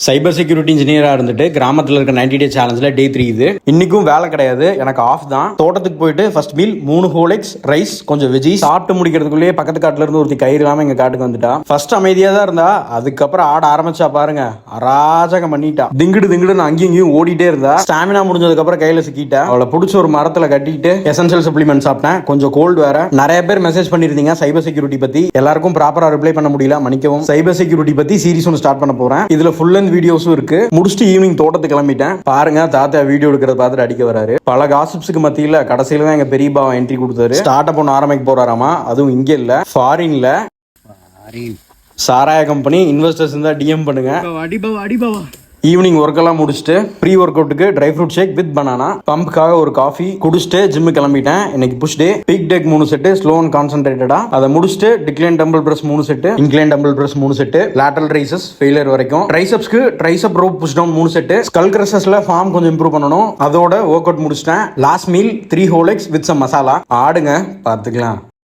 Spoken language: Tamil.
சைபர் செக்யூரிட்டி இன்ஜினியராக இருந்துட்டு கிராமத்தில் இருக்க 90 டே சேலஞ்சில் டே 3 இது. இன்னைக்கும் வேலை கிடையாது, எனக்கு ஆஃப் தான். தோட்டத்துக்கு போயிட்டு first meal 3 whole X, rice, கொஞ்சம் வெஜி சாப்பிட்டு முடிக்கிறதுக்குள்ளேயே பக்கத்து காட்டுல இருந்து ஒருத்தி கயிறு இல்லாம எங்க காட்டுக்கு வந்துட்டா. ஃபர்ஸ்ட் அமைதியா தான் இருந்தா, அதுக்கப்புறம் ஆட ஆரம்பிச்சா பாருங்க, அராஜகம் பண்ணிட்டா. திங்குன்னு அங்கேயும் இங்கேயும் ஓடிட்டே இருந்தா. ஸ்டாமினா முடிஞ்சதுக்கு அப்புறம் கையில சிக்கிட்டா. அவளை பிடிச்ச ஒரு மரத்துல கட்டிட்டு எசென்சியல் சப்ளிமெண்ட் சாப்பிட்டேன். கொஞ்சம் கோல்டு வேற. நிறைய பேர் மெசேஜ் பண்ணிருந்தீங்க சைபர் செக்யூரிட்டி பத்தி. எல்லாருக்கும் ப்ராப்பரா ரிப்ளை பண்ண முடியல, மன்னிக்கவும். சைபர் செக்யூரிட்டி பத்தி சீரிஸ் ஒன்று ஸ்டார்ட் பண்ண போறேன். இதுல ஃபுல் அண்ட் வீடியோஸும் இருக்கு. முடிச்சுட்டு ஈவினிங் தோட்டத்துக்கு கிளம்பிட்டேன். பாருங்க, தாத்தா வீடியோ எடுக்கிறத பார்த்துட்டு அடிக்க வராரு. பல காசிப்ஸுக்கு மத்தியில கடைசியில தான் எங்க பெரிய பாவம் என்ட்ரி கொடுத்தாரு. ஸ்டார்ட் அப் ஒன்று ஆரம்பிக்க போறாராமா, அதுவும் இங்க இல்ல, ஃபாரின்ல. சாராய கம்பெனி இன்வெஸ்டர்ஸ் இருந்தா டிஎம் பண்ணுங்க. அடிபாவா ஈவினிங் ஒர்க் எல்லாம் முடிச்சுட்டு ப்ரீ ஒர்க் அவுட்டுக்கு dry fruit shake with banana, பம்புக்காக ஒரு காஃபி குடிச்சிட்டு ஜிம்மு கிளம்பிட்டேன். இன்னைக்கு push day. Pec deck 3 set, slow and கான்சென்ட்ரேட்டடா அதை முடிச்சுட்டு decline dumbbell press 3 set, incline dumbbell press 3 set, lateral raises failure வரைக்கும், ட்ரைசப்ஸ்க்கு tricep rope push down 3 set, skull கிரஷஸ்ல ஃபார்ம் கொஞ்சம் இம்ப்ரூவ் பண்ணணும். அதோட ஒர்க் அவுட் முடிச்சிட்டேன். Last meal 3 whole eggs with some masala. ஆடுங்க, பார்த்துக்கலாம்.